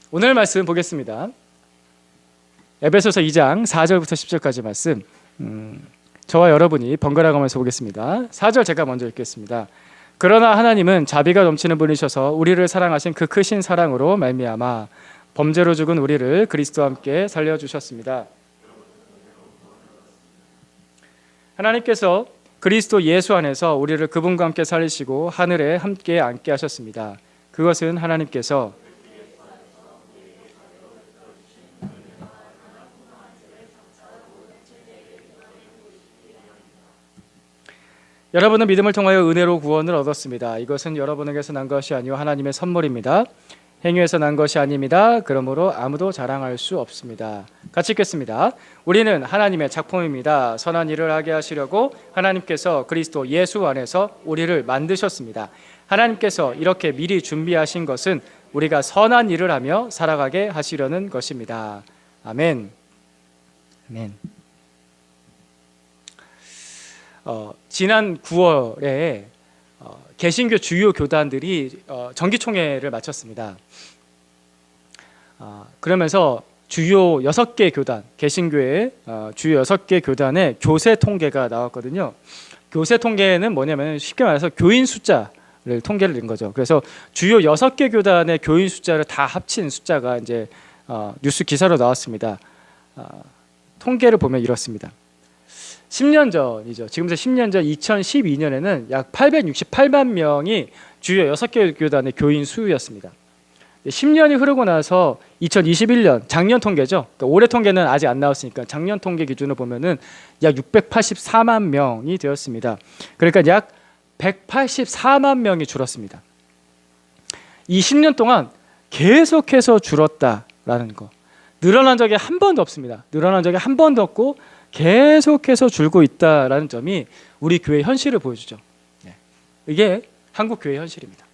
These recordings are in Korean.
오늘 말씀 보겠습니다. 에베소서 2장 4절부터 10절까지 말씀, 저와 여러분이 번갈아 가면서 보겠습니다. 4절 제가 먼저 읽겠습니다. 그러나 하나님은 자비가 넘치는 분이셔서 우리를 사랑하신 그 크신 사랑으로 말미암아 범죄로 죽은 우리를 그리스도와 함께 살려주셨습니다. 하나님께서 그리스도 예수 안에서 우리를 그분과 함께 살리시고 하늘에 함께 앉게 하셨습니다. 그것은 하나님께서 여러분은 믿음을 통하여 은혜로 구원을 얻었습니다. 이것은 여러분에게서 난 것이 아니요 하나님의 선물입니다. 행위에서 난 것이 아닙니다. 그러므로 아무도 자랑할 수 없습니다. 같이 읽겠습니다. 우리는 하나님의 작품입니다. 선한 일을 하게 하시려고 하나님께서 그리스도 예수 안에서 우리를 만드셨습니다. 하나님께서 이렇게 미리 준비하신 것은 우리가 선한 일을 하며 살아가게 하시려는 것입니다. 아멘. 아멘. 지난 9월에 개신교 주요 교단들이 정기총회를 마쳤습니다. 그러면서 주요 6개 교단, 개신교의 주요 6개 교단의 교세 통계가 나왔거든요. 교세 통계는 뭐냐면 쉽게 말해서 교인 숫자를 통계를 낸 거죠. 그래서 주요 6개 교단의 교인 숫자를 다 합친 숫자가 이제 뉴스 기사로 나왔습니다. 통계를 보면 이렇습니다. 10년 전이죠. 지금부터 10년 전 2012년에는 약 868만 명이 주요 6개 교단의 교인 수였습니다. 10년이 흐르고 나서 2021년 작년 통계죠. 그러니까 올해 통계는 아직 안 나왔으니까 작년 통계 기준으로 보면은 약 684만 명이 되었습니다. 그러니까 약 184만 명이 줄었습니다. 이 10년 동안 계속해서 줄었다라는 거. 늘어난 적이 한 번도 없습니다. 늘어난 적이 한 번도 없고 계속해서 줄고 있다라는 점이 우리 교회의 현실을 보여주죠. 이게 한국 교회의 현실입니다.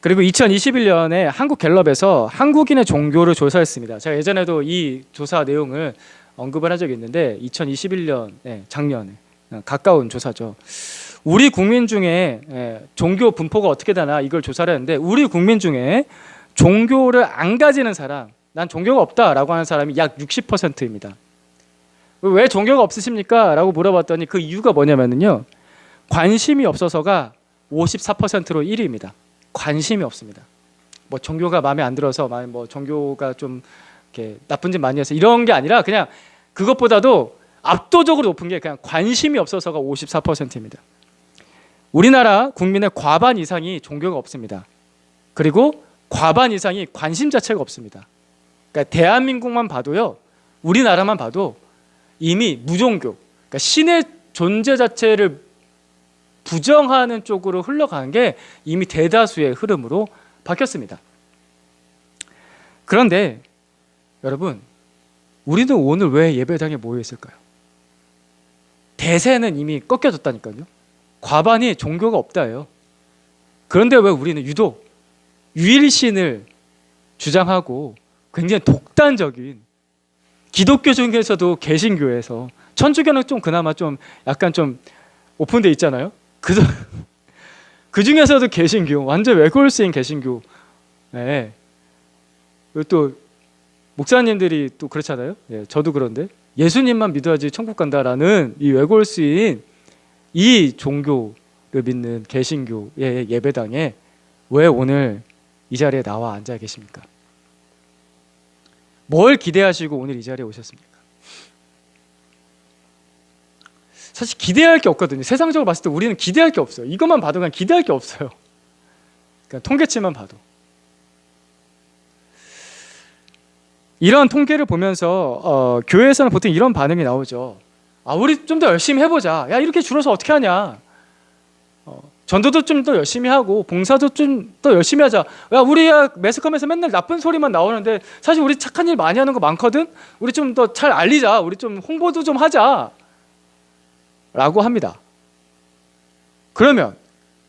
그리고 2021년에 한국갤럽에서 한국인의 종교를 조사했습니다. 제가 예전에도 이 조사 내용을 언급을 한 적이 있는데 2021년 작년에 가까운 조사죠. 우리 국민 중에 종교 분포가 어떻게 되나 이걸 조사를 했는데 우리 국민 중에 종교를 안 가지는 사람, 난 종교가 없다라고 하는 사람이 약 60%입니다. 왜 종교가 없으십니까? 라고 물어봤더니 그 이유가 뭐냐면요. 관심이 없어서가 54%로 1위입니다. 관심이 없습니다. 뭐 종교가 마음에 안 들어서, 뭐 종교가 좀 이렇게 나쁜 짓 많이 해서 이런 게 아니라 그냥 그것보다도 압도적으로 높은 게 그냥 관심이 없어서가 54%입니다. 우리나라 국민의 과반 이상이 종교가 없습니다. 그리고 과반 이상이 관심 자체가 없습니다. 그러니까 대한민국만 봐도요, 우리나라만 봐도 이미 무종교, 그러니까 신의 존재 자체를 부정하는 쪽으로 흘러가는 게 이미 대다수의 흐름으로 바뀌었습니다. 그런데 여러분, 우리는 오늘 왜 예배당에 모여 있을까요? 대세는 이미 꺾여졌다니까요. 과반이 종교가 없다예요. 그런데 왜 우리는 유독 유일신을 주장하고 굉장히 독단적인 기독교 중에서도 개신교에서 천주교는 좀 그나마 좀 약간 좀 오픈돼 있잖아요. 그 중에서도 개신교 완전 외골수인 개신교. 네. 또 목사님들이 또 그렇잖아요. 저도 그런데 예수님만 믿어야지 천국 간다라는 이 외골수인 이 종교를 믿는 개신교의 예배당에 왜 오늘 이 자리에 나와 앉아 계십니까? 뭘 기대하시고 오늘 이 자리에 오셨습니까? 사실 기대할 게 없거든요. 세상적으로 봤을 때 우리는 기대할 게 없어요. 이것만 봐도 그냥 기대할 게 없어요. 그냥 통계치만 봐도. 이런 통계를 보면서 교회에서는 보통 이런 반응이 나오죠. 우리 좀 더 열심히 해보자. 야, 이렇게 줄어서 어떻게 하냐. 전도도 좀 더 열심히 하고 봉사도 좀 더 열심히 하자. 야, 우리야 매스컴에서 맨날 나쁜 소리만 나오는데 사실 우리 착한 일 많이 하는 거 많거든. 우리 좀 더 잘 알리자. 우리 좀 홍보도 좀 하자. 라고 합니다. 그러면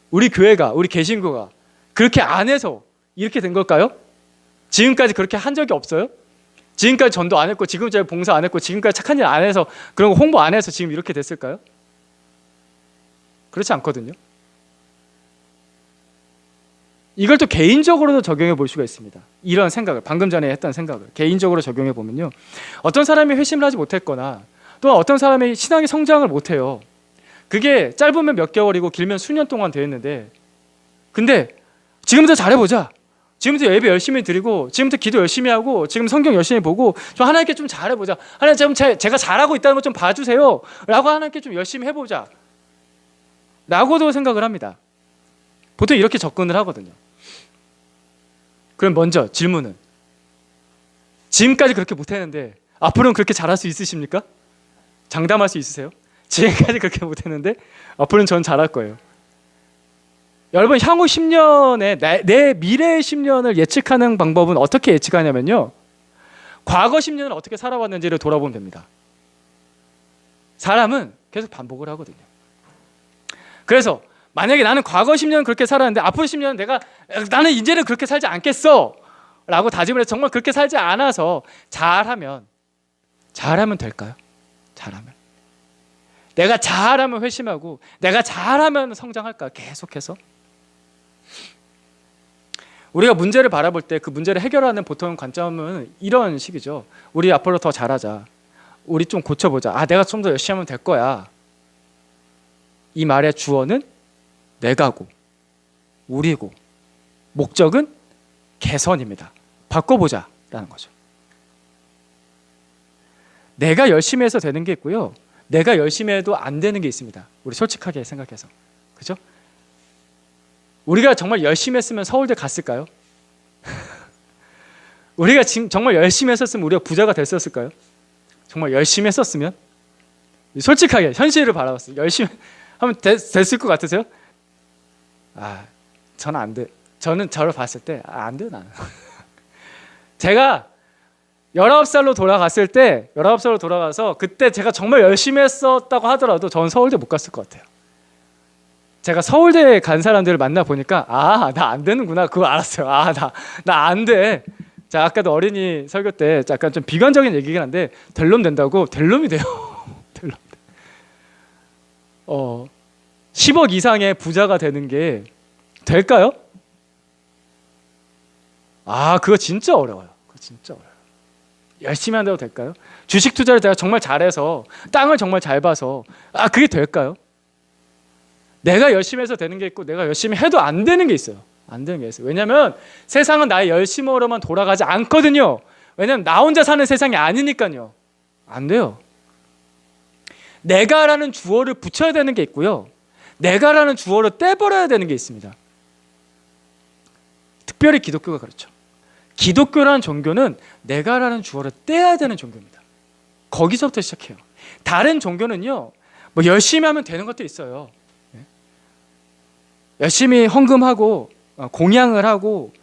우리 교회가, 우리 개신교가 그렇게 안 해서 이렇게 된 걸까요? 지금까지 그렇게 한 적이 없어요? 지금까지 전도 안 했고 지금까지 봉사 안 했고 지금까지 착한 일 안 해서 그런 거 홍보 안 해서 지금 이렇게 됐을까요? 그렇지 않거든요. 이걸 또 개인적으로도 적용해 볼 수가 있습니다. 이런 생각을, 방금 전에 했던 생각을 개인적으로 적용해 보면요, 어떤 사람이 회심을 하지 못했거나 또 어떤 사람이 신앙의 성장을 못해요. 그게 짧으면 몇 개월이고 길면 수년 동안 되었는데, 근데 지금부터 잘해보자, 지금부터 예배 열심히 드리고 지금부터 기도 열심히 하고 지금 성경 열심히 보고 좀 하나님께 좀 잘해보자, 하나님 좀 제가 잘하고 있다는 것 좀 봐주세요 라고 하나님께 좀 열심히 해보자 라고도 생각을 합니다. 보통 이렇게 접근을 하거든요. 그럼 먼저 질문은, 지금까지 그렇게 못했는데 앞으로는 그렇게 잘할 수 있으십니까? 장담할 수 있으세요? 지금까지 그렇게 못했는데 앞으로는 전 잘할 거예요. 여러분, 향후 10년에 내 미래의 10년을 예측하는 방법은 어떻게 예측하냐면요, 과거 10년을 어떻게 살아왔는지를 돌아보면 됩니다. 사람은 계속 반복을 하거든요. 그래서 만약에 나는 과거 10년 그렇게 살았는데 앞으로 10년은 나는 이제는 그렇게 살지 않겠어 라고 다짐을 해서 정말 그렇게 살지 않아서 잘하면 될까요? 잘하면, 내가 잘하면 회심하고 내가 잘하면 성장할까요? 계속해서 우리가 문제를 바라볼 때 그 문제를 해결하는 보통 관점은 이런 식이죠. 우리 앞으로 더 잘하자, 우리 좀 고쳐보자, 내가 좀 더 열심히 하면 될 거야. 이 말의 주어는 내가고 우리고 목적은 개선입니다. 바꿔보자 라는 거죠. 내가 열심히 해서 되는 게 있고요, 내가 열심히 해도 안 되는 게 있습니다. 우리 솔직하게 생각해서, 그죠? 우리가 정말 열심히 했으면 서울대 갔을까요? 우리가 지금 정말 열심히 했었으면 우리가 부자가 됐었을까요? 정말 열심히 했었으면? 솔직하게 현실을 바라봤어요. 열심히 하면 됐을 것 같으세요? 저는 안 돼. 저는 저를 봤을 때 안 돼요, 나는. 제가 19살로 돌아가서 그때 제가 정말 열심히 했었다고 하더라도 저는 서울대 못 갔을 것 같아요. 제가 서울대에 간 사람들을 만나보니까 나 안 되는구나 그거 알았어요. 나 안 돼. 자, 아까도 어린이 설교 때 약간 좀 비관적인 얘기긴 한데 될 놈 된다고, 될 놈이 돼요. 될 놈. 10억 이상의 부자가 되는 게 될까요? 그거 진짜 어려워요. 그거 진짜 어려워요. 열심히 한다고 될까요? 주식 투자를 제가 정말 잘해서 땅을 정말 잘 봐서 그게 될까요? 내가 열심히 해서 되는 게 있고 내가 열심히 해도 안 되는 게 있어요. 안 되는 게 있어요. 왜냐하면 세상은 나의 열심으로만 돌아가지 않거든요. 왜냐하면 나 혼자 사는 세상이 아니니까요. 안 돼요. 내가라는 주어를 붙여야 되는 게 있고요, 내가라는 주어를 떼버려야 되는 게 있습니다. 특별히 기독교가 그렇죠. 기독교라는 종교는 내가라는 주어를 떼야 되는 종교입니다. 거기서부터 시작해요. 다른 종교는요, 뭐 열심히 하면 되는 것도 있어요. 열심히 헌금하고 공양을 하고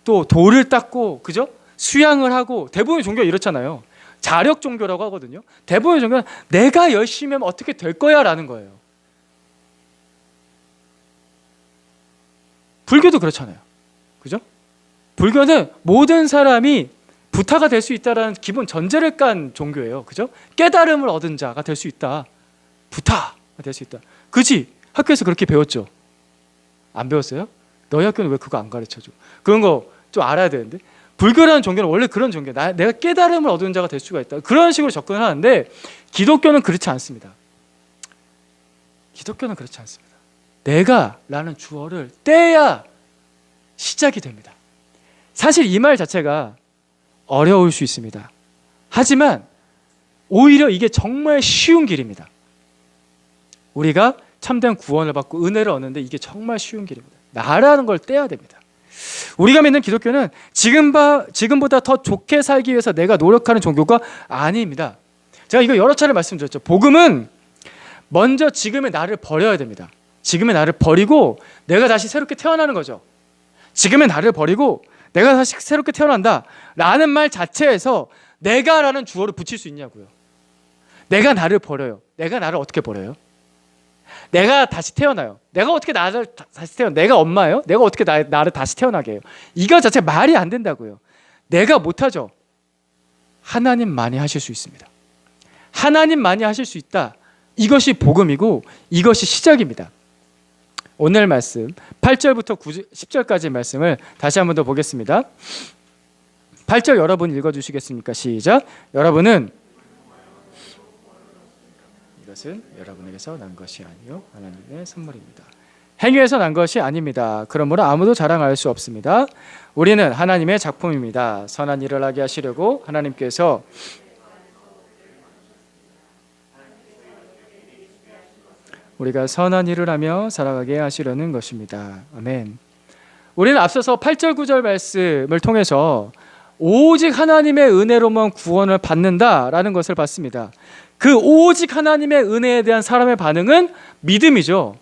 또 돌을 닦고, 그죠? 수양을 하고, 대부분의 종교가 이렇잖아요. 자력 종교라고 하거든요. 대부분의 종교는 내가 열심히 하면 어떻게 될 거야 라는 거예요. 불교도 그렇잖아요. 그죠? 불교는 모든 사람이 부타가 될 수 있다는 기본 전제를 깐 종교예요. 그죠? 깨달음을 얻은 자가 될 수 있다. 부타가 될 수 있다. 그지? 학교에서 그렇게 배웠죠? 안 배웠어요? 너희 학교는 왜 그거 안 가르쳐줘? 그런 거 좀 알아야 되는데. 불교라는 종교는 원래 그런 종교예요. 내가 깨달음을 얻은 자가 될 수가 있다. 그런 식으로 접근을 하는데 기독교는 그렇지 않습니다. 기독교는 그렇지 않습니다. 내가라는 주어를 떼야 시작이 됩니다. 사실 이 말 자체가 어려울 수 있습니다. 하지만 오히려 이게 정말 쉬운 길입니다. 우리가 참된 구원을 받고 은혜를 얻는데 이게 정말 쉬운 길입니다. 나라는 걸 떼야 됩니다. 우리가 믿는 기독교는 지금보다 더 좋게 살기 위해서 내가 노력하는 종교가 아닙니다. 제가 이거 여러 차례 말씀드렸죠. 복음은 먼저 지금의 나를 버려야 됩니다. 지금의 나를 버리고 내가 다시 새롭게 태어나는 거죠. 지금의 나를 버리고 내가 다시 새롭게 태어난다 라는 말 자체에서 내가라는 주어를 붙일 수 있냐고요. 내가 나를 버려요. 내가 나를 어떻게 버려요? 내가 다시 태어나요. 내가 어떻게 나를 다시 태어나요? 내가 엄마예요? 내가 어떻게 나를 다시 태어나게 해요? 이거 자체 말이 안 된다고요. 내가 못하죠. 하나님만이 하실 수 있습니다. 하나님만이 하실 수 있다. 이것이 복음이고 이것이 시작입니다. 오늘 말씀 8절부터 10절까지 말씀을 다시 한번 더 보겠습니다. 8절 여러분 읽어주시겠습니까? 시작. 여러분은 이것은 여러분에게서 난 것이 아니요 하나님의 선물입니다. 행위에서 난 것이 아닙니다. 그러므로 아무도 자랑할 수 없습니다. 우리는 하나님의 작품입니다. 선한 일을 하게 하시려고 하나님께서 우리가 선한 일을 하며 살아가게 하시려는 것입니다. 아멘. 우리는 앞서서 8절 9절 말씀을 통해서 오직 하나님의 은혜로만 구원을 받는다라는 것을 봤습니다. 그 오직 하나님의 은혜에 대한 사람의 반응은 믿음이죠.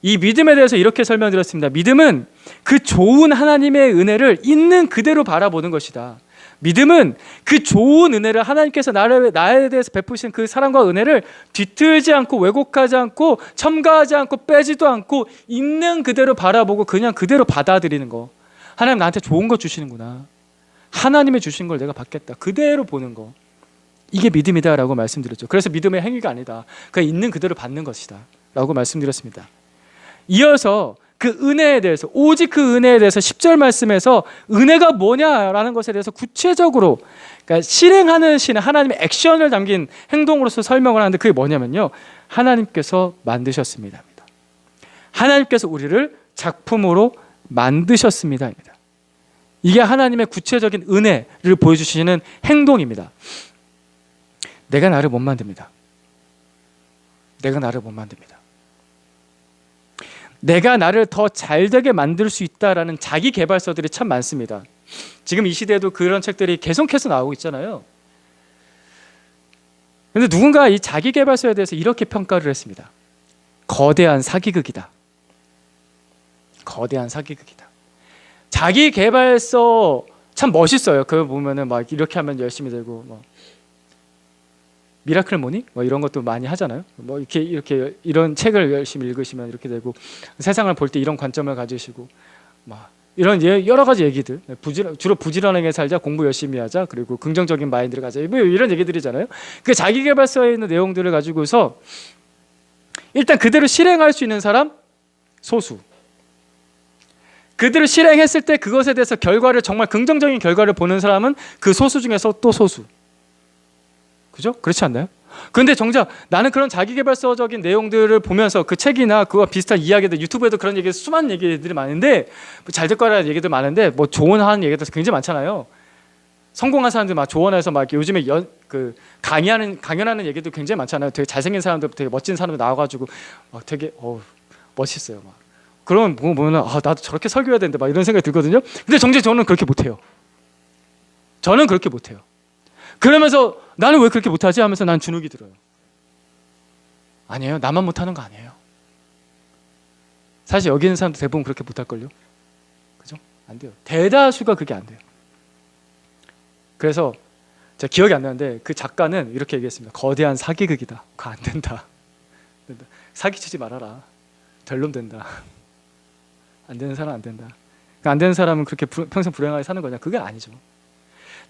이 믿음에 대해서 이렇게 설명드렸습니다. 믿음은 그 좋은 하나님의 은혜를 있는 그대로 바라보는 것이다. 믿음은 그 좋은 은혜를 하나님께서 나에 대해서 베푸신 그 사랑과 은혜를 뒤틀지 않고 왜곡하지 않고 첨가하지 않고 빼지도 않고 있는 그대로 바라보고 그냥 그대로 받아들이는 거. 하나님 나한테 좋은 거 주시는구나. 하나님이 주신 걸 내가 받겠다. 그대로 보는 거. 이게 믿음이다 라고 말씀드렸죠. 그래서 믿음의 행위가 아니다. 그냥 있는 그대로 받는 것이다 라고 말씀드렸습니다. 이어서 그 은혜에 대해서 오직 그 은혜에 대해서 10절 말씀에서 은혜가 뭐냐라는 것에 대해서 구체적으로 그러니까 실행하는 시는 하나님의 액션을 담긴 행동으로서 설명을 하는데 그게 뭐냐면요. 하나님께서 만드셨습니다. 하나님께서 우리를 작품으로 만드셨습니다. 이게 하나님의 구체적인 은혜를 보여주시는 행동입니다. 내가 나를 못 만듭니다. 내가 나를 못 만듭니다. 내가 나를 더 잘되게 만들 수 있다라는 자기 개발서들이 참 많습니다. 지금 이 시대에도 그런 책들이 계속해서 나오고 있잖아요. 그런데 누군가 이 자기 개발서에 대해서 이렇게 평가를 했습니다. 거대한 사기극이다. 거대한 사기극이다. 자기 개발서 참 멋있어요. 그거 보면은 막 이렇게 하면 열심히 되고 뭐 미라클 모닝 뭐 이런 것도 많이 하잖아요. 뭐 이렇게 이런 책을 열심히 읽으시면 이렇게 되고 세상을 볼 때 이런 관점을 가지시고 막 이런 여러 가지 얘기들 주로 부지런하게 살자, 공부 열심히 하자, 그리고 긍정적인 마인드를 가자 뭐 이런 얘기들이잖아요. 그 자기계발서에 있는 내용들을 가지고서 일단 그대로 실행할 수 있는 사람 소수. 그대로 실행했을 때 그것에 대해서 결과를 정말 긍정적인 결과를 보는 사람은 그 소수 중에서 또 소수. 그죠? 그렇지 않나요? 그런데 정작 나는 그런 자기계발서적인 내용들을 보면서 그 책이나 그와 비슷한 이야기들 유튜브에도 그런 얘기 수많은 얘기들이 많은데 잘 될 거라는 얘기도 많은데 뭐 조언하는 얘기도 굉장히 많잖아요. 성공한 사람들 막 조언해서 막 요즘에 강연하는 얘기도 굉장히 많잖아요. 되게 잘생긴 사람들, 되게 멋진 사람들 나와가지고 막 되게 멋있어요. 막 그런 거 보면은 나도 저렇게 설교해야 되는데 막 이런 생각이 들거든요. 근데 정작 저는 그렇게 못해요. 저는 그렇게 못해요. 그러면서 나는 왜 그렇게 못하지 하면서 난 주눅이 들어요. 아니에요. 나만 못하는 거 아니에요. 사실 여기 있는 사람도 대부분 그렇게 못할걸요. 그죠? 안 돼요. 대다수가 그게 안 돼요. 그래서 제가 기억이 안 나는데 그 작가는 이렇게 얘기했습니다. 거대한 사기극이다. 그거 안 된다. 사기치지 말아라. 될놈 된다. 안 되는 사람 안 된다. 안 되는 사람은 그렇게 평생 불행하게 사는 거냐? 그게 아니죠.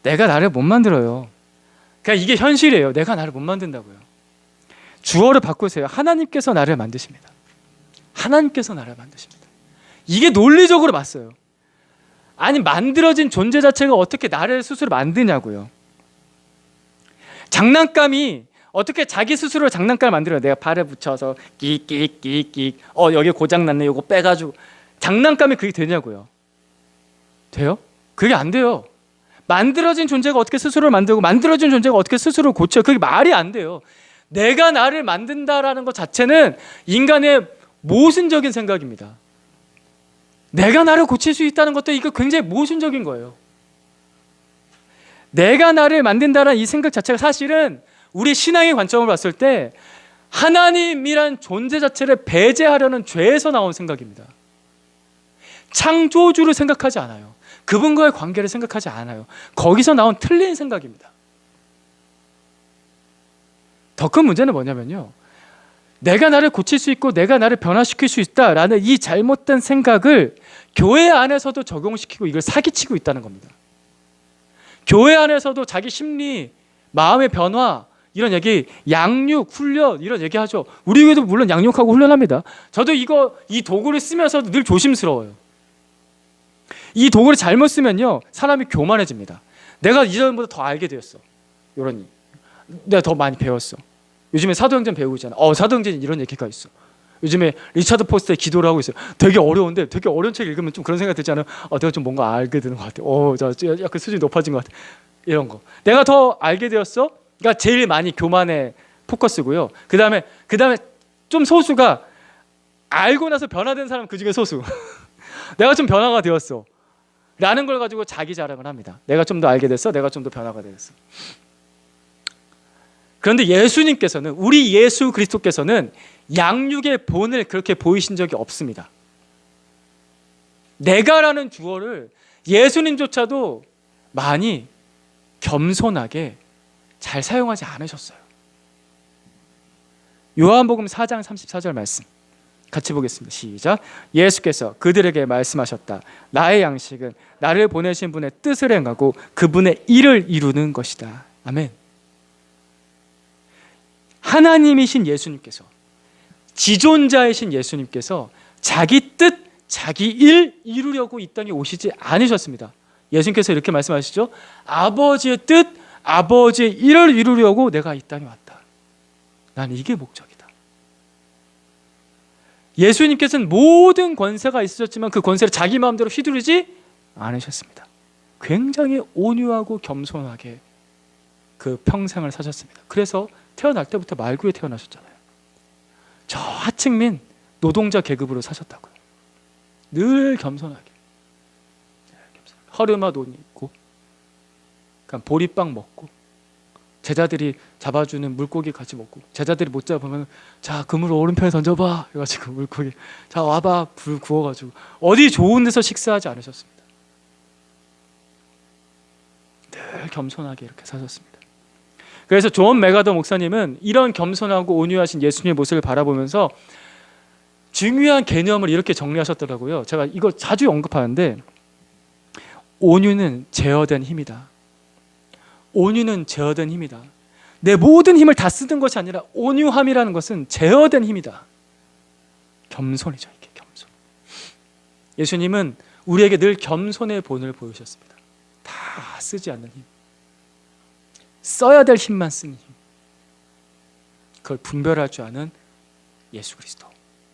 내가 나를 못 만들어요. 그러니까 이게 현실이에요. 내가 나를 못 만든다고요. 주어를 바꾸세요. 하나님께서 나를 만드십니다. 하나님께서 나를 만드십니다. 이게 논리적으로 맞어요. 아니 만들어진 존재 자체가 어떻게 나를 스스로 만드냐고요. 장난감이 어떻게 자기 스스로 장난감을 만들어요. 내가 발에 붙여서 끽끽끽끽 여기 고장났네 이거 빼가지고 장난감이 그게 되냐고요. 돼요? 그게 안 돼요. 만들어진 존재가 어떻게 스스로를 만들고 만들어진 존재가 어떻게 스스로를 고쳐요. 그게 말이 안 돼요. 내가 나를 만든다라는 것 자체는 인간의 모순적인 생각입니다. 내가 나를 고칠 수 있다는 것도 이거 굉장히 모순적인 거예요. 내가 나를 만든다라는 이 생각 자체가 사실은 우리 신앙의 관점을 봤을 때 하나님이란 존재 자체를 배제하려는 죄에서 나온 생각입니다. 창조주를 생각하지 않아요. 그분과의 관계를 생각하지 않아요. 거기서 나온 틀린 생각입니다. 더 큰 문제는 뭐냐면요. 내가 나를 고칠 수 있고 내가 나를 변화시킬 수 있다라는 이 잘못된 생각을 교회 안에서도 적용시키고 이걸 사기치고 있다는 겁니다. 교회 안에서도 자기 심리, 마음의 변화 이런 얘기, 양육, 훈련 이런 얘기 하죠. 우리 교회도 물론 양육하고 훈련합니다. 저도 이 도구를 쓰면서 늘 조심스러워요. 이 도구를 잘못 쓰면요, 사람이 교만해집니다. 내가 이전보다 더 알게 되었어. 내가 더 많이 배웠어. 요즘에 사도행전 배우고 있잖아. 사도행전에 이런 얘기가 있어. 요즘에 리차드 포스터의 기도를 하고 있어요. 되게 어려운데 되게 어려운 책 읽으면 좀 그런 생각 들잖아요. 내가 좀 뭔가 알게 되는 것 같아. 약간 수준이 높아진 것 같아. 이런 거. 내가 더 알게 되었어. 그러니까 제일 많이 교만의 포커스고요. 그 다음에 좀 소수가 알고 나서 변화된 사람 그 중에 소수. 내가 좀 변화가 되었어. 라는 걸 가지고 자기 자랑을 합니다. 내가 좀 더 알게 됐어. 내가 좀 더 변화가 되었어. 그런데 예수님께서는, 우리 예수 그리스도께서는 양육의 본을 그렇게 보이신 적이 없습니다. 내가라는 주어를 예수님조차도 많이 겸손하게 잘 사용하지 않으셨어요. 요한복음 4장 34절 말씀 같이 보겠습니다. 시작. 예수께서 그들에게 말씀하셨다. 나의 양식은 나를 보내신 분의 뜻을 행하고 그분의 일을 이루는 것이다. 아멘. 하나님이신 예수님께서, 지존자이신 예수님께서 자기 뜻, 자기 일 이루려고 이 땅에 오시지 않으셨습니다. 예수님께서 이렇게 말씀하시죠. 아버지의 뜻, 아버지의 일을 이루려고 내가 이 땅에 왔다. 난 이게 목적이다. 예수님께서는 모든 권세가 있으셨지만 그 권세를 자기 마음대로 휘두르지 않으셨습니다. 굉장히 온유하고 겸손하게 그 평생을 사셨습니다. 그래서 태어날 때부터 말구에 태어나셨잖아요. 저 하층민 노동자 계급으로 사셨다고요. 늘 겸손하게. 허름한 옷 입고, 그러니까 보리빵 먹고, 제자들이 잡아주는 물고기 같이 먹고, 제자들이 못 잡으면 자, 그물 오른편에 던져봐 해가지고 물고기, 자 와봐, 불 구워가지고. 어디 좋은 데서 식사하지 않으셨습니다. 늘 겸손하게 이렇게 사셨습니다. 그래서 존 메가더 목사님은 이런 겸손하고 온유하신 예수님의 모습을 바라보면서 중요한 개념을 이렇게 정리하셨더라고요. 제가 이거 자주 언급하는데, 온유는 제어된 힘이다. 온유는 제어된 힘이다. 내 모든 힘을 다 쓰는 것이 아니라 온유함이라는 것은 제어된 힘이다. 겸손이죠, 이게 겸손. 예수님은 우리에게 늘 겸손의 본을 보이셨습니다. 다 쓰지 않는 힘, 써야 될 힘만 쓰는 힘, 그걸 분별할 줄 아는 예수 그리스도,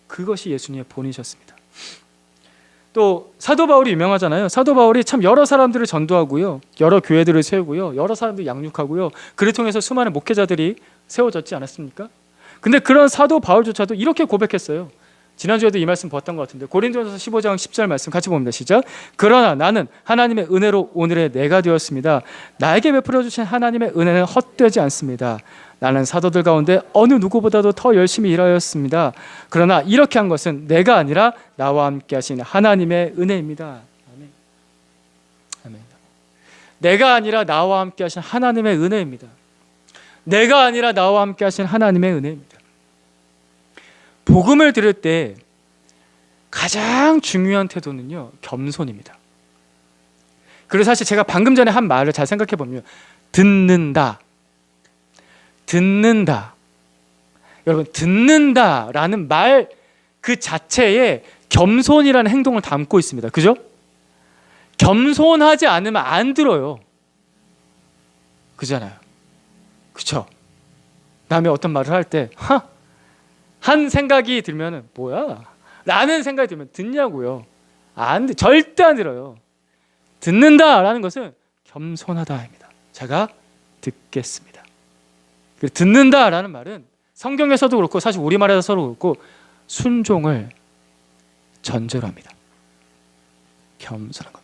그것이 예수님의 본이셨습니다. 또 사도 바울이 유명하잖아요. 사도 바울이 참 여러 사람들을 전도하고요, 여러 교회들을 세우고요, 여러 사람들 양육하고요, 그를 통해서 수많은 목회자들이 세워졌지 않았습니까? 근데 그런 사도 바울조차도 이렇게 고백했어요. 지난주에도 이 말씀 봤던 것 같은데, 고린도전서 15장 10절 말씀 같이 봅니다. 시작. 그러나 나는 하나님의 은혜로 오늘의 내가 되었습니다. 나에게 베풀어 주신 하나님의 은혜는 헛되지 않습니다. 나는 사도들 가운데 어느 누구보다도 더 열심히 일하였습니다. 그러나 이렇게 한 것은 내가 아니라 나와 함께 하신 하나님의 은혜입니다. 아멘. 아멘. 내가 아니라 나와 함께 하신 하나님의 은혜입니다. 내가 아니라 나와 함께 하신 하나님의 은혜입니다. 복음을 들을 때 가장 중요한 태도는요, 겸손입니다. 그리고 사실 제가 방금 전에 한 말을 잘 생각해 보면, 듣는다. 여러분, 듣는다라는 말 그 자체에 겸손이라는 행동을 담고 있습니다. 그죠? 겸손하지 않으면 안 들어요. 그잖아요. 그쵸? 남이 어떤 말을 할 때 한 생각이 들면은 뭐야? 라는 생각이 들면 듣냐고요. 절대 안 들어요. 듣는다라는 것은 겸손하다입니다. 제가 듣겠습니다. 듣는다라는 말은 성경에서도 그렇고 사실 우리말에서도 그렇고 순종을 전제로 합니다. 겸손한 겁니다.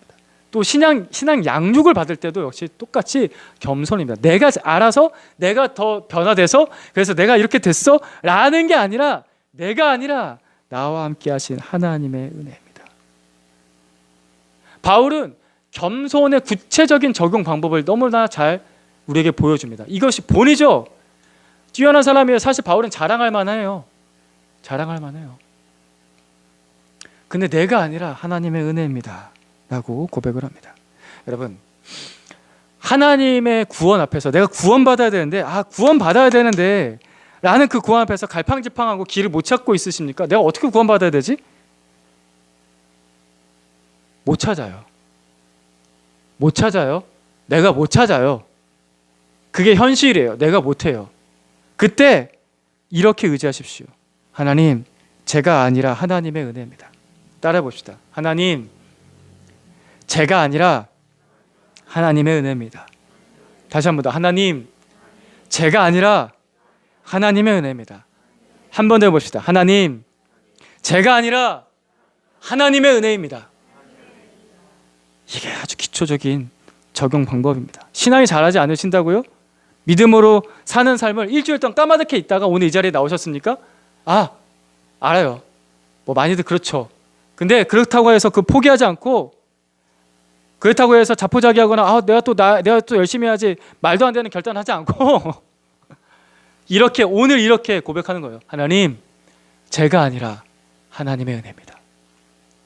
또 신앙 양육을 받을 때도 역시 똑같이 겸손입니다. 내가 알아서, 내가 더 변화돼서, 그래서 내가 이렇게 됐어 라는 게 아니라, 내가 아니라 나와 함께 하신 하나님의 은혜입니다. 바울은 겸손의 구체적인 적용 방법을 너무나 잘 우리에게 보여줍니다. 이것이 본이죠. 뛰어난 사람이에요. 사실 바울은 자랑할 만해요. 근데 내가 아니라 하나님의 은혜입니다 라고 고백을 합니다. 여러분, 하나님의 구원 앞에서 내가 구원받아야 되는데 구원받아야 되는데 라는 그 구원 앞에서 갈팡질팡하고 길을 못 찾고 있으십니까? 내가 어떻게 구원받아야 되지? 못 찾아요. 못 찾아요. 내가 못 찾아요. 그게 현실이에요. 내가 못해요. 그때 이렇게 의지하십시오. 하나님, 제가 아니라 하나님의 은혜입니다. 따라해 봅시다. 하나님, 제가 아니라 하나님의 은혜입니다. 다시 한 번 더. 하나님, 제가 아니라 하나님의 은혜입니다. 한 번 더 해봅시다. 하나님, 제가 아니라 하나님의 은혜입니다. 이게 아주 기초적인 적용 방법입니다. 신앙이 잘하지 않으신다고요? 믿음으로 사는 삶을 일주일 동안 까마득해 있다가 오늘 이 자리에 나오셨습니까? 알아요. 뭐 많이들 그렇죠. 근데 그렇다고 해서 그 포기하지 않고, 그렇다고 해서 자포자기하거나 내가 또 열심히 해야지 말도 안 되는 결단하지 않고 이렇게 오늘 이렇게 고백하는 거예요. 하나님, 제가 아니라 하나님의 은혜입니다.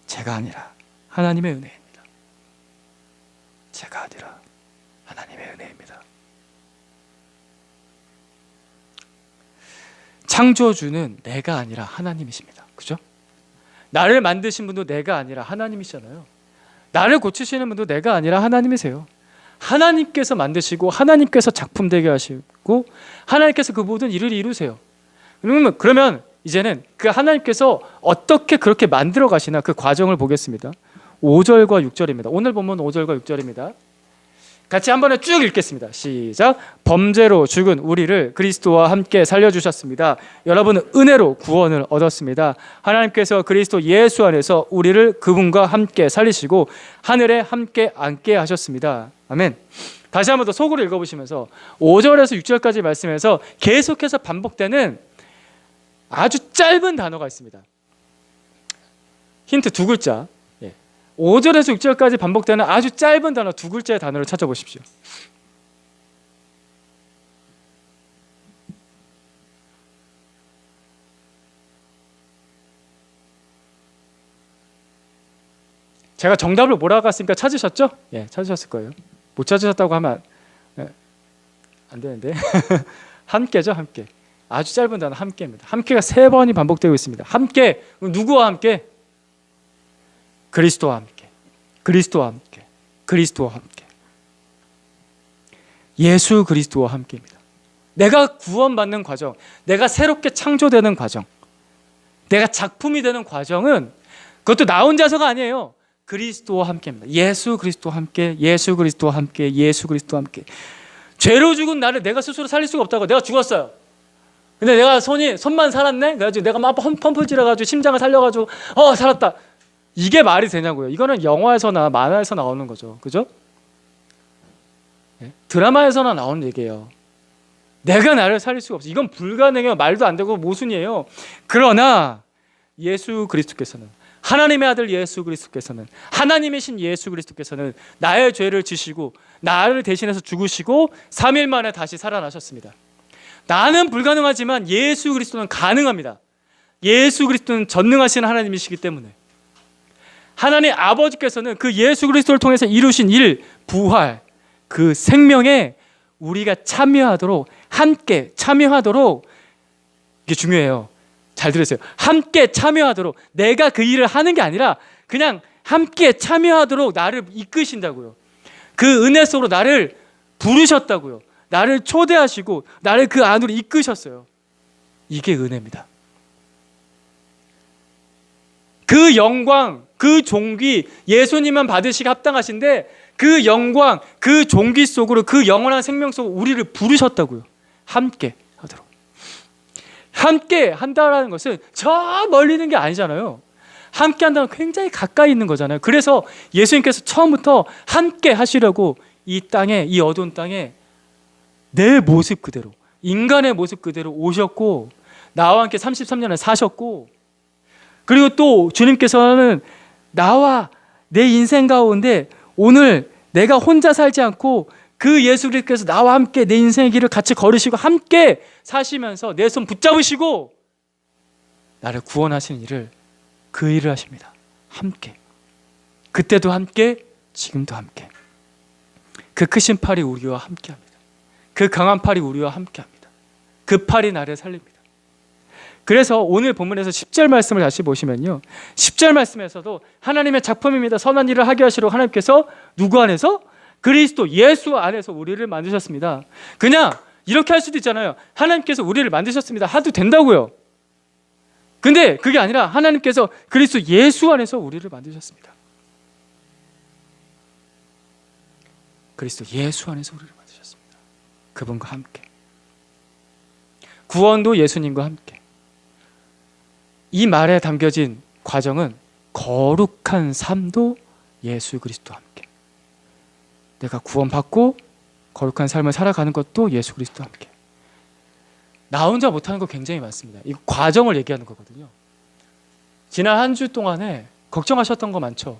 제가 아니라 하나님의 은혜입니다. 제가 아니라 하나님의 은혜입니다. 창조주는 내가 아니라 하나님이십니다. 그죠? 나를 만드신 분도 내가 아니라 하나님이시잖아요. 나를 고치시는 분도 내가 아니라 하나님이세요. 하나님께서 만드시고 하나님께서 작품되게 하시고 하나님께서 그 모든 일을 이루세요. 그러면 이제는 그 하나님께서 어떻게 그렇게 만들어 가시나 그 과정을 보겠습니다. 5절과 6절입니다. 오늘 본문 5절과 6절입니다. 같이 한 번에 쭉 읽겠습니다. 시작. 범죄로 죽은 우리를 그리스도와 함께 살려주셨습니다. 여러분은 은혜로 구원을 얻었습니다. 하나님께서 그리스도 예수 안에서 우리를 그분과 함께 살리시고 하늘에 함께 앉게 하셨습니다. 아멘. 다시 한 번 더 속으로 읽어보시면서 5절에서 6절까지 말씀에서 계속해서 반복되는 아주 짧은 단어가 있습니다. 힌트 두 글자. 5절에서 6절까지 반복되는 아주 짧은 단어 두 글자의 단어를 찾아보십시오. 제가 정답을 몰아가 으니까 찾으셨죠? 찾으셨을 거예요. 못 찾으셨다고 하면 안 되는데 함께죠. 함께. 아주 짧은 단어 함께입니다. 함께가 3번이 반복되고 있습니다. 함께, 누구와 함께? 그리스도와 함께, 그리스도와 함께, 그리스도와 함께. 예수 그리스도와 함께입니다. 내가 구원받는 과정, 내가 새롭게 창조되는 과정, 내가 작품이 되는 과정은 그것도 나 혼자서가 아니에요. 그리스도와 함께입니다. 예수 그리스도와 함께, 예수 그리스도와 함께, 예수 그리스도와 함께. 죄로 죽은 나를 내가 스스로 살릴 수가 없다고. 내가 죽었어요. 근데 내가 손만 살았네? 그래가지고 내가 막 펌프를 찔러가지고 심장을 살려가지고 살았다. 이게 말이 되냐고요. 이거는 영화에서나 만화에서 나오는 거죠. 그죠? 드라마에서나 나오는 얘기예요. 내가 나를 살릴 수가 없어. 이건 불가능해요. 말도 안 되고 모순이에요. 그러나 예수 그리스도께서는, 하나님의 아들 예수 그리스도께서는, 하나님이신 예수 그리스도께서는 나의 죄를 지시고 나를 대신해서 죽으시고 3일 만에 다시 살아나셨습니다. 나는 불가능하지만 예수 그리스도는 가능합니다. 예수 그리스도는 전능하신 하나님이시기 때문에 하나님 아버지께서는 그 예수 그리스도를 통해서 이루신 일, 부활, 그 생명에 우리가 참여하도록, 함께 참여하도록, 이게 중요해요. 잘 들으세요. 함께 참여하도록, 내가 그 일을 하는 게 아니라 그냥 함께 참여하도록 나를 이끄신다고요. 그 은혜 속으로 나를 부르셨다고요. 나를 초대하시고 나를 그 안으로 이끄셨어요. 이게 은혜입니다. 그 영광, 그 존귀, 예수님만 받으시기 합당하신데 그 영광, 그 존귀 속으로, 그 영원한 생명 속으로 우리를 부르셨다고요. 함께 하도록. 함께 한다라는 것은 저 멀리 있는 게 아니잖아요. 함께 한다는 건 굉장히 가까이 있는 거잖아요. 그래서 예수님께서 처음부터 함께 하시려고 이 땅에, 이 어두운 땅에 내 모습 그대로, 인간의 모습 그대로 오셨고 나와 함께 33년을 사셨고, 그리고 또 주님께서는 나와 내 인생 가운데 오늘 내가 혼자 살지 않고 그 예수 그리스도께서 나와 함께 내 인생의 길을 같이 걸으시고 함께 사시면서 내 손 붙잡으시고 나를 구원하시는 일을, 그 일을 하십니다. 함께. 그때도 함께, 지금도 함께. 그 그 크신 팔이 우리와 함께합니다. 그 강한 팔이 우리와 함께합니다. 그 팔이 나를 살립니다. 그래서 오늘 본문에서 10절 말씀을 다시 보시면요, 10절 말씀에서도 하나님의 작품입니다. 선한 일을 하게 하시러 하나님께서 누구 안에서? 그리스도 예수 안에서 우리를 만드셨습니다. 그냥 이렇게 할 수도 있잖아요. 하나님께서 우리를 만드셨습니다 하도 된다고요. 근데 그게 아니라 하나님께서 그리스도 예수 안에서 우리를 만드셨습니다. 그리스도 예수 안에서 우리를 만드셨습니다. 그분과 함께. 구원도 예수님과 함께. 이 말에 담겨진 과정은 거룩한 삶도 예수 그리스도와 함께. 내가 구원받고 거룩한 삶을 살아가는 것도 예수 그리스도와 함께. 나 혼자 못하는 거 굉장히 많습니다. 이 과정을 얘기하는 거거든요. 지난 한 주 동안에 걱정하셨던 거 많죠.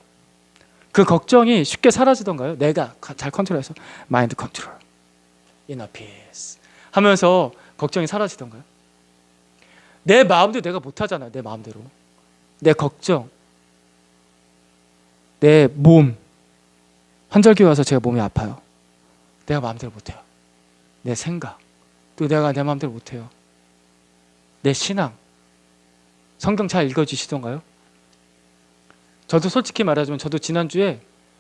그 걱정이 쉽게 사라지던가요? 내가 잘 컨트롤해서 마인드 컨트롤, 이너 피스 하면서 걱정이 사라지던가요? 내 마음대로 내가 못하잖아요. 내 마음대로. 내 걱정, 내 몸, 환절기 와서 제가 몸이 아파요. 내가 마음대로 못해요. 내 생각, 또 내가 내 마음대로 못해요. 내 신앙, 성경 잘 읽어주시던가요? 저도 솔직히 말하자면 저도 지난주에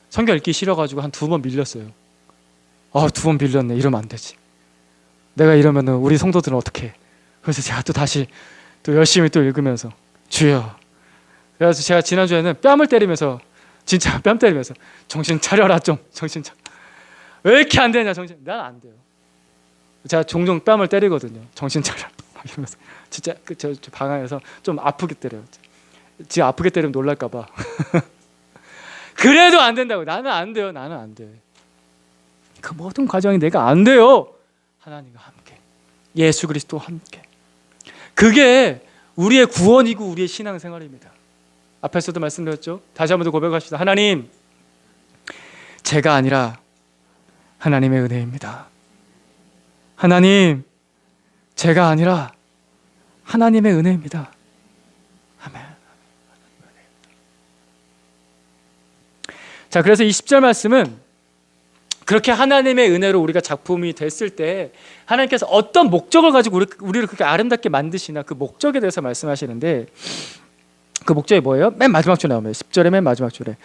성경 읽기 싫어가지고 한 2번 밀렸어요. 2번 밀렸네. 이러면 안 되지. 내가 이러면 우리 성도들은 어떻게 해? 그래서 제가 또 다시 또 열심히 또 읽으면서 주여. 그래서 제가 지난주에는 뺨을 때리면서, 진짜 뺨 때리면서 정신 차려라 좀, 정신 차려. 왜 이렇게 안 되냐 정신. 난 안 돼요. 제가 종종 뺨을 때리거든요. 정신 차려 이러면서. 진짜 저 방 안에서 좀 아프게 때려요. 지금 아프게 때리면 놀랄까 봐. 그래도 안 된다고. 나는 안 돼요. 나는 안 돼. 그 모든 과정이 내가 안 돼요. 하나님과 함께, 예수 그리스도와 함께. 그게 우리의 구원이고 우리의 신앙생활입니다. 앞에서도 말씀드렸죠. 다시 한번 더 고백합시다. 하나님, 제가 아니라 하나님의 은혜입니다. 하나님, 제가 아니라 하나님의 은혜입니다. 아멘. 자, 그래서 이 10절 말씀은 그렇게 하나님의 은혜로 우리가 작품이 됐을 때 하나님께서 어떤 목적을 가지고 우리를 그렇게 아름답게 만드시나, 그 목적에 대해서 말씀하시는데, 그 목적이 뭐예요? 맨 마지막 줄에 나오면 10절의 맨 마지막 줄에,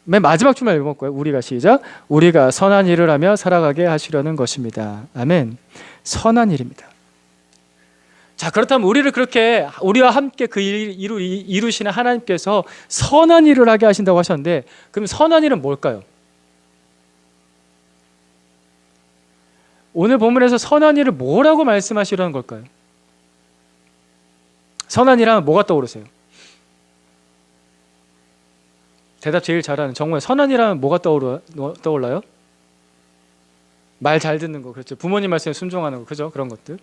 맨 마지막 줄만 읽어볼 거예요. 우리가 시작. 우리가 선한 일을 하며 살아가게 하시려는 것입니다. 아멘. 선한 일입니다. 자, 그렇다면 우리를 그렇게, 우리와 함께 그 일을 이루시는 하나님께서 선한 일을 하게 하신다고 하셨는데, 그럼 선한 일은 뭘까요? 오늘 본문에서 선한 일을 뭐라고 말씀하시려는 걸까요? 선한 일 하면 뭐가 떠오르세요? 대답 제일 잘하는 정말 선한 일 하면 뭐가 떠올라요? 말 잘 듣는 거, 그렇죠. 부모님 말씀에 순종하는 거, 그죠? 그런 것들.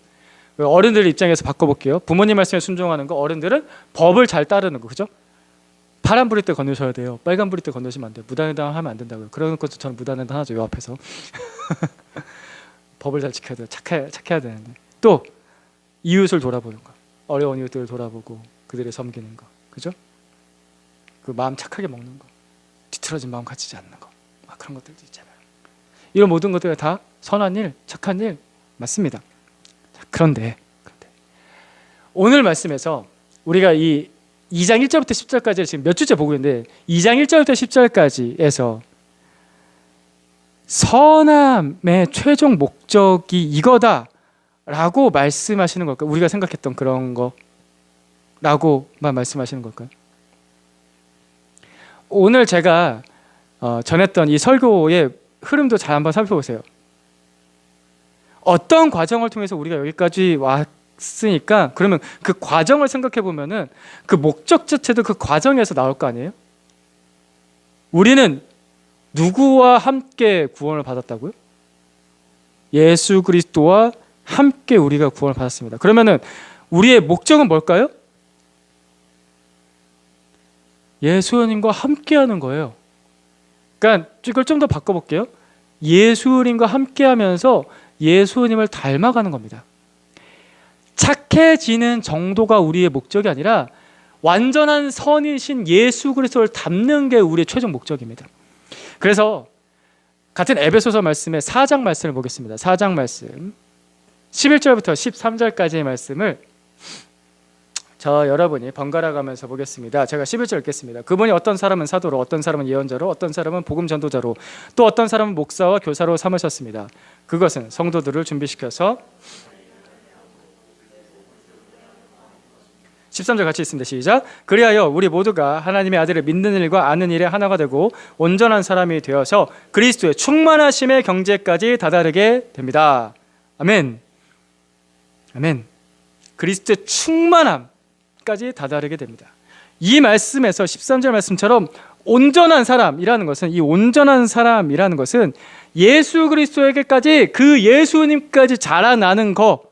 어른들 입장에서 바꿔볼게요. 부모님 말씀에 순종하는 거, 어른들은 법을 잘 따르는 거, 그죠? 파란 불일 때 건너셔야 돼요. 빨간 불일 때 건너시면 안 돼요. 무단횡단하면 안 된다고요. 그런 것도 저는 무단횡단 하죠. 요 앞에서. 법을 잘 지켜야 돼요. 착해야 되는데. 또 이웃을 돌아보는 거, 어려운 이웃들을 돌아보고 그들을 섬기는 거, 그죠? 그 마음 착하게 먹는 거, 뒤틀어진 마음 가지지 않는 거, 막 그런 것들도 있잖아요. 이런 모든 것들이 다 선한 일, 착한 일 맞습니다. 자, 그런데 오늘 말씀에서 우리가 이 2장 1절부터 10절까지 지금 몇 주째 보고 있는데, 2장 1절부터 10절까지에서 선함의 최종 목적이 이거다라고 말씀하시는 걸까요? 우리가 생각했던 그런 거라고만 말씀하시는 걸까요? 오늘 제가 전했던 이 설교의 흐름도 잘 한번 살펴보세요. 어떤 과정을 통해서 우리가 여기까지 왔으니까, 그러면 그 과정을 생각해 보면은 그 목적 자체도 그 과정에서 나올 거 아니에요? 우리는 누구와 함께 구원을 받았다고요? 예수 그리스도와 함께 우리가 구원을 받았습니다. 그러면은 우리의 목적은 뭘까요? 예수님과 함께하는 거예요. 그러니까 이걸 좀 더 바꿔볼게요. 예수님과 함께하면서 예수님을 닮아가는 겁니다. 착해지는 정도가 우리의 목적이 아니라 완전한 선이신 예수 그리스도를 닮는 게 우리의 최종 목적입니다. 그래서 같은 에베소서 말씀의 4장 말씀을 보겠습니다. 4장 말씀 11절부터 13절까지의 말씀을 저 여러분이 번갈아 가면서 보겠습니다. 제가 11절 읽겠습니다. 그분이 어떤 사람은 사도로, 어떤 사람은 예언자로, 어떤 사람은 복음 전도자로, 또 어떤 사람은 목사와 교사로 삼으셨습니다. 그것은 성도들을 준비시켜서 13절 같이 있습니다. 시작. 그리하여 우리 모두가 하나님의 아들을 믿는 일과 아는 일에 하나가 되고 온전한 사람이 되어서 그리스도의 충만하심의 경제까지 다다르게 됩니다. 아멘. 아멘. 그리스도의 충만함까지 다다르게 됩니다. 이 말씀에서 13절 말씀처럼 온전한 사람이라는 것은, 이 온전한 사람이라는 것은 예수 그리스도에게까지, 그 예수님까지 자라나는 거,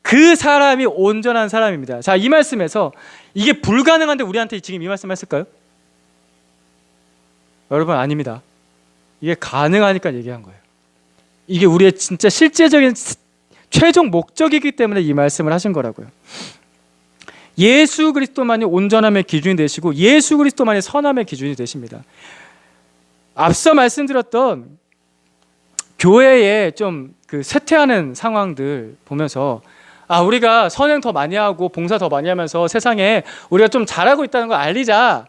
그 사람이 온전한 사람입니다. 자, 이 말씀에서 이게 불가능한데 우리한테 지금 이 말씀 했을까요? 여러분, 아닙니다. 이게 가능하니까 얘기한 거예요. 이게 우리의 진짜 실제적인 최종 목적이기 때문에 이 말씀을 하신 거라고요. 예수 그리스도만이 온전함의 기준이 되시고 예수 그리스도만이 선함의 기준이 되십니다. 앞서 말씀드렸던 교회에 좀 그 쇠퇴하는 상황들 보면서, 우리가 선행 더 많이 하고 봉사 더 많이 하면서 세상에 우리가 좀 잘하고 있다는 걸 알리자.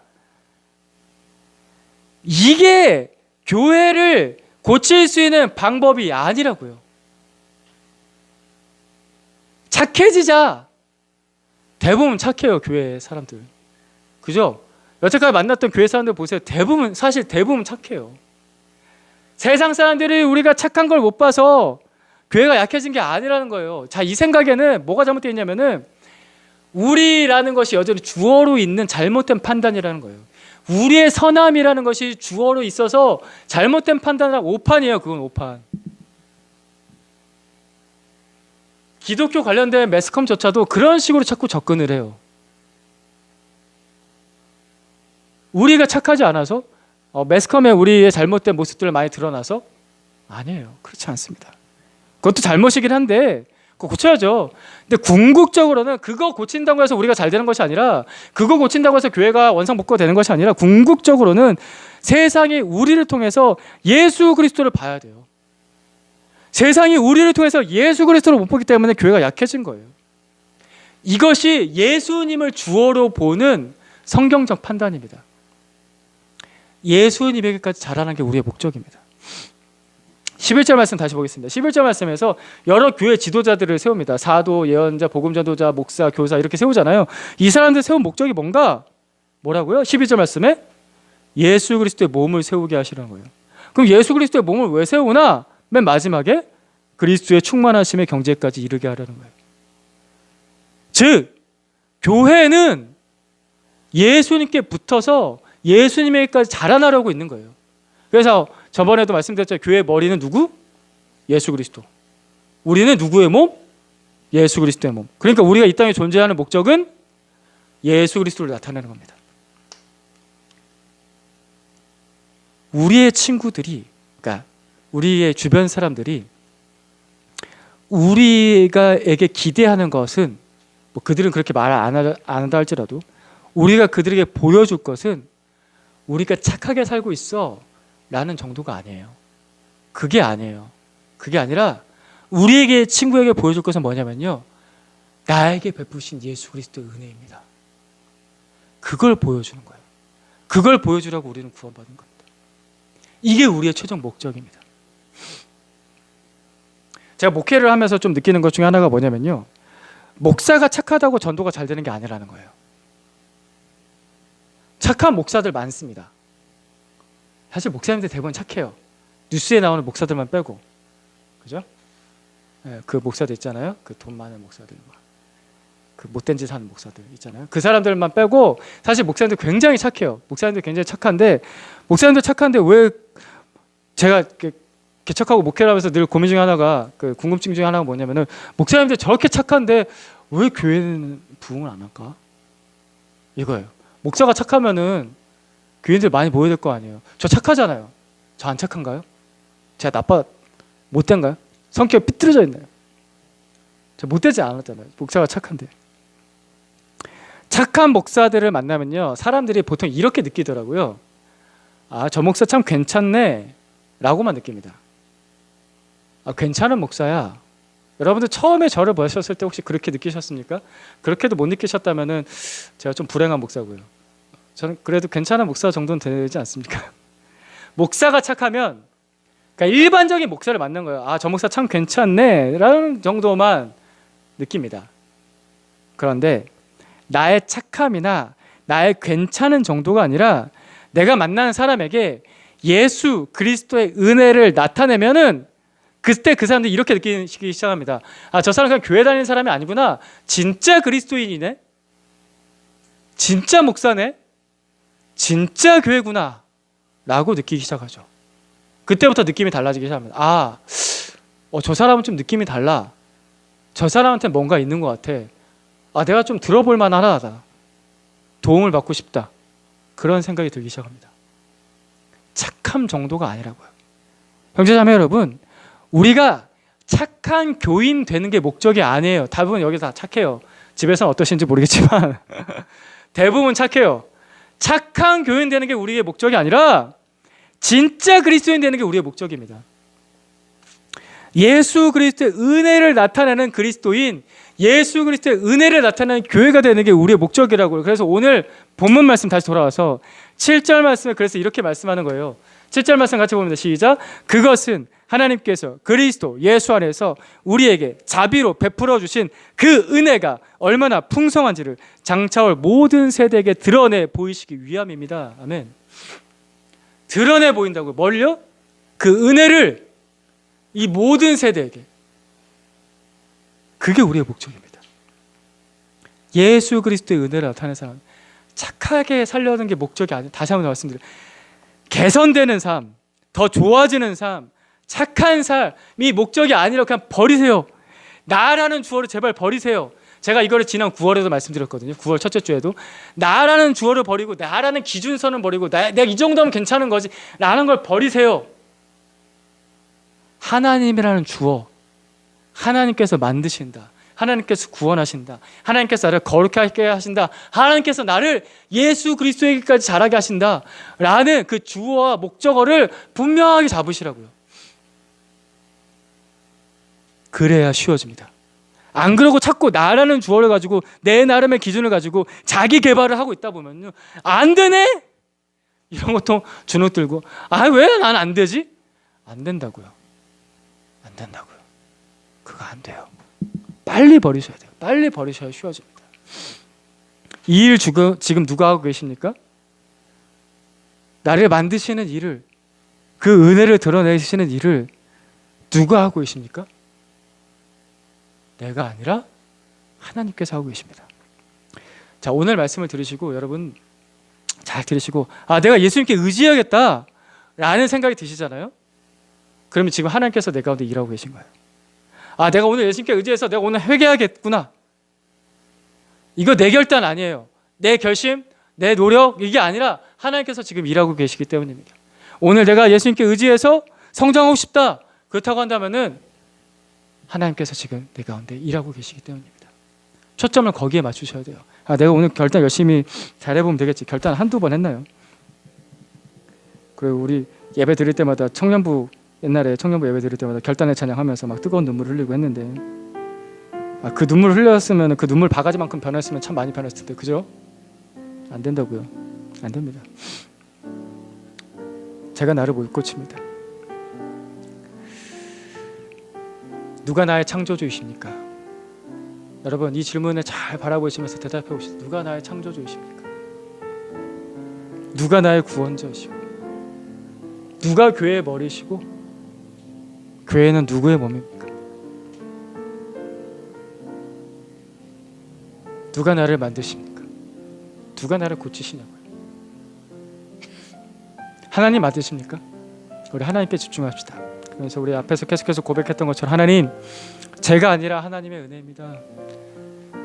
이게 교회를 고칠 수 있는 방법이 아니라고요. 착해지자. 대부분 착해요, 교회 사람들. 그죠? 여태까지 만났던 교회 사람들 보세요. 사실 대부분 착해요. 세상 사람들이 우리가 착한 걸 못 봐서 교회가 약해진 게 아니라는 거예요. 자, 이 생각에는 뭐가 잘못되어 있냐면은 우리라는 것이 여전히 주어로 있는 잘못된 판단이라는 거예요. 우리의 선함이라는 것이 주어로 있어서 잘못된 판단이라고, 오판이에요. 그건 오판. 기독교 관련된 매스컴조차도 그런 식으로 자꾸 접근을 해요. 우리가 착하지 않아서, 매스컴에 우리의 잘못된 모습들을 많이 드러나서? 아니에요. 그렇지 않습니다. 그것도 잘못이긴 한데 그거 고쳐야죠. 근데 궁극적으로는 그거 고친다고 해서 우리가 잘 되는 것이 아니라, 그거 고친다고 해서 교회가 원상복구가 되는 것이 아니라, 궁극적으로는 세상이 우리를 통해서 예수 그리스도를 봐야 돼요. 세상이 우리를 통해서 예수 그리스도를 못 보기 때문에 교회가 약해진 거예요. 이것이 예수님을 주어로 보는 성경적 판단입니다. 예수님에게까지 자라는 게 우리의 목적입니다. 11절 말씀 다시 보겠습니다. 11절 말씀에서 여러 교회 지도자들을 세웁니다. 사도, 예언자, 복음 전도자, 목사, 교사 이렇게 세우잖아요. 이 사람들 세운 목적이 뭐라고요? 12절 말씀에 예수 그리스도의 몸을 세우게 하시라는 거예요. 그럼 예수 그리스도의 몸을 왜 세우나? 맨 마지막에 그리스도의 충만하심의 경제까지 이르게 하라는 거예요. 즉, 교회는 예수님께 붙어서 예수님에게까지 자라나려고 있는 거예요. 그래서 저번에도 말씀드렸죠. 교회의 머리는 누구? 예수 그리스도. 우리는 누구의 몸? 예수 그리스도의 몸. 그러니까 우리가 이 땅에 존재하는 목적은 예수 그리스도를 나타내는 겁니다. 우리의 친구들이, 그러니까 우리의 주변 사람들이 우리가에게 기대하는 것은, 뭐 그들은 그렇게 말을 안 한다 할지라도 우리가 그들에게 보여줄 것은 우리가 착하게 살고 있어 라는 정도가 아니에요. 그게 아니에요. 그게 아니라 우리에게, 친구에게 보여줄 것은 뭐냐면요, 나에게 베푸신 예수 그리스도의 은혜입니다. 그걸 보여주는 거예요. 그걸 보여주라고 우리는 구원받은 겁니다. 이게 우리의 최종 목적입니다. 제가 목회를 하면서 좀 느끼는 것 중에 하나가 뭐냐면요, 목사가 착하다고 전도가 잘 되는 게 아니라는 거예요. 착한 목사들 많습니다. 사실 목사님들 대부분 착해요. 뉴스에 나오는 목사들만 빼고. 그죠? 네, 그 목사들 있잖아요. 그 돈 많은 목사들, 그 못된 짓 하는 목사들 있잖아요. 그 사람들만 빼고 사실 목사님들 굉장히 착해요. 목사님들 굉장히 착한데, 왜 제가 개척하고 목회를 하면서 늘 고민 중에 하나가, 그 궁금증 중에 하나가 뭐냐면은, 목사님들 저렇게 착한데 왜 교회는 부흥을 안 할까? 이거예요. 목사가 착하면은 교인들 많이 모여야 될 거 아니에요. 저 착하잖아요. 저 안 착한가요? 제가 못된가요? 성격이 삐뚤어져 있나요? 저 못되지 않았잖아요. 목사가 착한데. 착한 목사들을 만나면요, 사람들이 보통 이렇게 느끼더라고요. 저 목사 참 괜찮네 라고만 느낍니다. 괜찮은 목사야. 여러분들 처음에 저를 보셨을 때 혹시 그렇게 느끼셨습니까? 그렇게도 못 느끼셨다면은 제가 좀 불행한 목사고요. 저는 그래도 괜찮은 목사 정도는 되지 않습니까? 목사가 착하면, 그러니까 일반적인 목사를 만난 거예요. 저 목사 참 괜찮네 라는 정도만 느낍니다. 그런데 나의 착함이나 나의 괜찮은 정도가 아니라 내가 만나는 사람에게 예수 그리스도의 은혜를 나타내면은 그때 그 사람들이 이렇게 느끼기 시작합니다. 저 사람 그냥 교회 다니는 사람이 아니구나. 진짜 그리스도인이네. 진짜 목사네. 진짜 교회구나 라고 느끼기 시작하죠. 그때부터 느낌이 달라지기 시작합니다. 저 사람은 좀 느낌이 달라. 저 사람한테 뭔가 있는 것 같아. 내가 좀 들어볼 만하다. 도움을 받고 싶다. 그런 생각이 들기 시작합니다. 착함 정도가 아니라고요. 형제자매 여러분, 우리가 착한 교인 되는 게 목적이 아니에요. 대부분 여기 다 착해요. 집에서는 어떠신지 모르겠지만 대부분 착해요. 착한 교인 되는 게 우리의 목적이 아니라 진짜 그리스도인 되는 게 우리의 목적입니다. 예수 그리스도의 은혜를 나타내는 그리스도인, 예수 그리스도의 은혜를 나타내는 교회가 되는 게 우리의 목적이라고요. 그래서 오늘 본문 말씀 다시 돌아와서 7절 말씀에 그래서 이렇게 말씀하는 거예요. 7절 말씀 같이 봅니다. 시작. 그것은 하나님께서 그리스도 예수 안에서 우리에게 자비로 베풀어 주신 그 은혜가 얼마나 풍성한지를 장차올 모든 세대에게 드러내 보이시기 위함입니다. 아멘. 드러내 보인다고요. 뭘요? 그 은혜를 이 모든 세대에게. 그게 우리의 목적입니다. 예수 그리스도의 은혜를 나타내는 사람, 착하게 살려는 게 목적이 아니에요. 다시 한번 말씀드려요. 개선되는 삶, 더 좋아지는 삶, 착한 삶이 목적이 아니라 그냥 버리세요. 나라는 주어를 제발 버리세요. 제가 이거를 지난 9월에도 말씀드렸거든요. 9월 첫째 주에도 나라는 주어를 버리고 나라는 기준선을 버리고 내가 이 정도면 괜찮은 거지 라는 걸 버리세요. 하나님이라는 주어, 하나님께서 만드신다, 하나님께서 구원하신다, 하나님께서 나를 거룩하게 하신다, 하나님께서 나를 예수 그리스도에게까지 자라게 하신다 라는 그 주어와 목적어를 분명하게 잡으시라고요. 그래야 쉬워집니다. 안 그러고 자꾸 나라는 주어를 가지고 내 나름의 기준을 가지고 자기 개발을 하고 있다 보면요, 안 되네? 이런 것도 주눅 들고 왜 난 안 되지? 안 된다고요. 안 된다고요. 그거 안 돼요. 빨리 버리셔야 돼요. 빨리 버리셔야 쉬워집니다. 이 일 지금 누가 하고 계십니까? 나를 만드시는 일을, 그 은혜를 드러내시는 일을 누가 하고 계십니까? 내가 아니라 하나님께서 하고 계십니다. 자, 오늘 말씀을 들으시고 여러분 잘 들으시고 내가 예수님께 의지해야겠다 라는 생각이 드시잖아요. 그러면 지금 하나님께서 내 가운데 일하고 계신 거예요. 내가 오늘 예수님께 의지해서 내가 오늘 회개하겠구나. 이거 내 결단 아니에요. 내 결심, 내 노력 이게 아니라 하나님께서 지금 일하고 계시기 때문입니다. 오늘 내가 예수님께 의지해서 성장하고 싶다. 그렇다고 한다면은 하나님께서 지금 내 가운데 일하고 계시기 때문입니다. 초점을 거기에 맞추셔야 돼요. 내가 오늘 결단 열심히 잘해보면 되겠지. 결단 한두 번 했나요? 그리고 우리 예배 드릴 때마다 옛날에 청년부 예배 드릴 때마다 결단의 찬양하면서 막 뜨거운 눈물을 흘리고 했는데 그 눈물을 흘렸으면 그 눈물 바가지만큼 변했으면 참 많이 변했을 텐데, 그죠? 안 된다고요. 안 됩니다. 제가 나를 못 고칩니다. 누가 나의 창조주이십니까? 여러분 이 질문에 잘 바라보시면서 대답해 보시죠. 누가 나의 창조주이십니까? 누가 나의 구원자이시고 누가 교회의 머리시고 교회는 누구의 몸입니까? 누가 나를 만드십니까? 누가 나를 고치시냐고요? 하나님 맞으십니까? 우리 하나님께 집중합시다. 그래서 우리 앞에서 계속해서 고백했던 것처럼 하나님, 제가 아니라 하나님의 은혜입니다.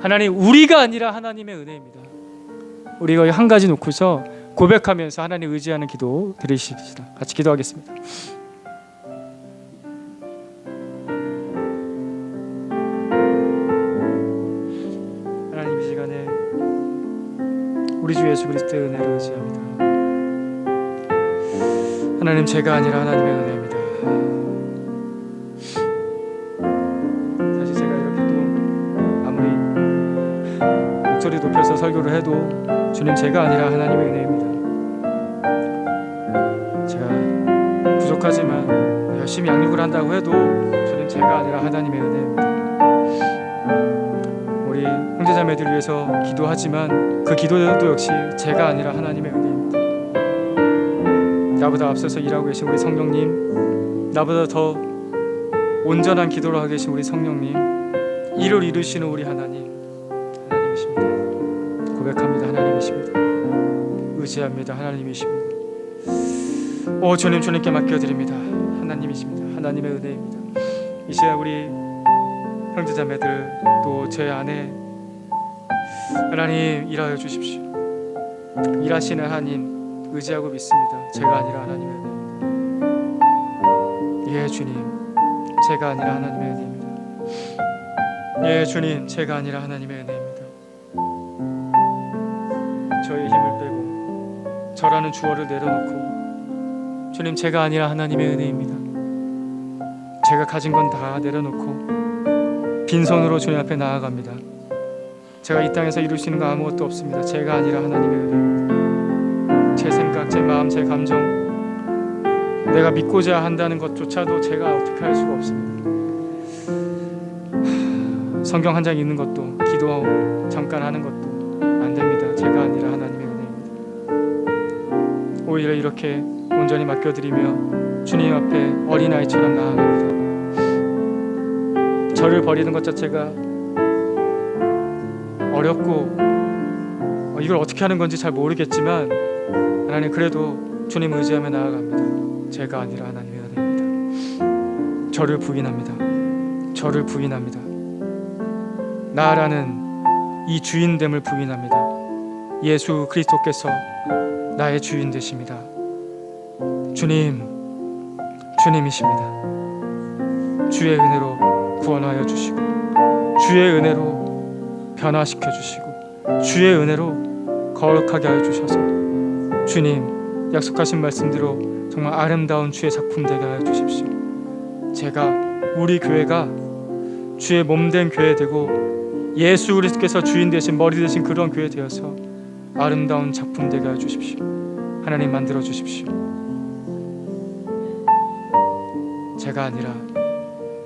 하나님, 우리가 아니라 하나님의 은혜입니다. 우리가 한 가지 놓고서 고백하면서 하나님 의지하는 기도 드리십시다. 같이 기도하겠습니다. 하나님, 이 시간에 우리 주 예수 그리스도의 은혜를 의지합니다. 하나님, 제가 아니라 하나님의 은혜입니다. 사실 제가 이렇게 또 아무리 목소리 높여서 설교를 해도 주님, 제가 아니라 하나님의 은혜입니다. 제가 부족하지만 열심히 양육을 한다고 해도 주님, 제가 아니라 하나님의 은혜입니다. 우리 형제자매들 위해서 기도하지만 그 기도도 역시 제가 아니라 하나님의 은혜입니다. 나보다 앞서서 일하고 계신 우리 성령님, 나보다 더 온전한 기도를 하고 계신 우리 성령님, 이를 이루시는 우리 하나님이십니다. 고백합니다. 하나님이십니다. 의지합니다. 하나님이십니다. 오 주님, 주님께 맡겨드립니다. 하나님이십니다. 하나님의 은혜입니다. 이 시간 우리 형제자매들 또 제 안에 하나님 일하여 주십시오. 일하시는 하나님 의지하고 믿습니다. 제가 아니라 하나님의 은혜입니다. 예 주님, 제가 아니라 하나님의 은혜입니다. 예 주님, 제가 아니라 하나님의 은혜입니다. 저의 힘을 빼고 저라는 주어를 내려놓고 주님, 제가 아니라 하나님의 은혜입니다. 제가 가진 건 다 내려놓고 빈손으로 주님 앞에 나아갑니다. 제가 이 땅에서 이룰 수 있는 거 아무것도 없습니다. 제가 아니라 하나님의 은혜입니다. 제 생각, 제 마음, 제 감정, 내가 믿고자 한다는 것조차도 제가 어떻게 할 수가 없습니다. 성경 한 장 읽는 것도, 기도 잠깐 하는 것도 안 됩니다. 제가 아니라 하나님의 은혜입니다. 오히려 이렇게 온전히 맡겨드리며 주님 앞에 어린아이처럼 나아갑니다. 저를 버리는 것 자체가 어렵고 이걸 어떻게 하는 건지 잘 모르겠지만 하나님, 그래도 주님 의지하며 나아갑니다. 제가 아니라 하나님의 은혜입니다. 저를 부인합니다. 저를 부인합니다. 나라는 이 주인됨을 부인합니다. 예수 그리스도께서 나의 주인 되십니다. 주님, 주님이십니다. 주의 은혜로 구원하여 주시고 주의 은혜로 변화시켜 주시고 주의 은혜로 거룩하게 하여 주셔서 주님 약속하신 말씀대로 정말 아름다운 주의 작품 되게 하여 주십시오. 제가, 우리 교회가 주의 몸된 교회 되고 예수 그리스도께서 주인 되신, 머리 되신 그런 교회 되어서 아름다운 작품 되게 하여 주십시오. 하나님, 만들어 주십시오. 제가 아니라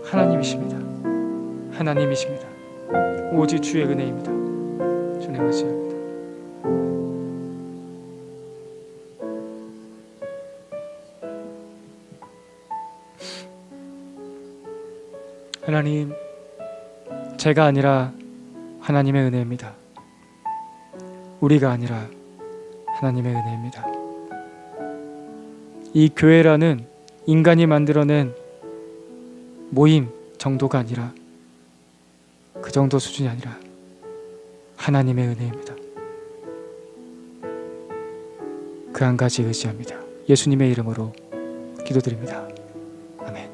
하나님이십니다. 하나님이십니다. 오직 주의 은혜입니다. 주님 의지합니다. 하나님, 제가 아니라 하나님의 은혜입니다. 우리가 아니라 하나님의 은혜입니다. 이 교회라는 인간이 만들어낸 모임 정도가 아니라, 그 정도 수준이 아니라 하나님의 은혜입니다. 그 한 가지 의지합니다. 예수님의 이름으로 기도드립니다. 아멘.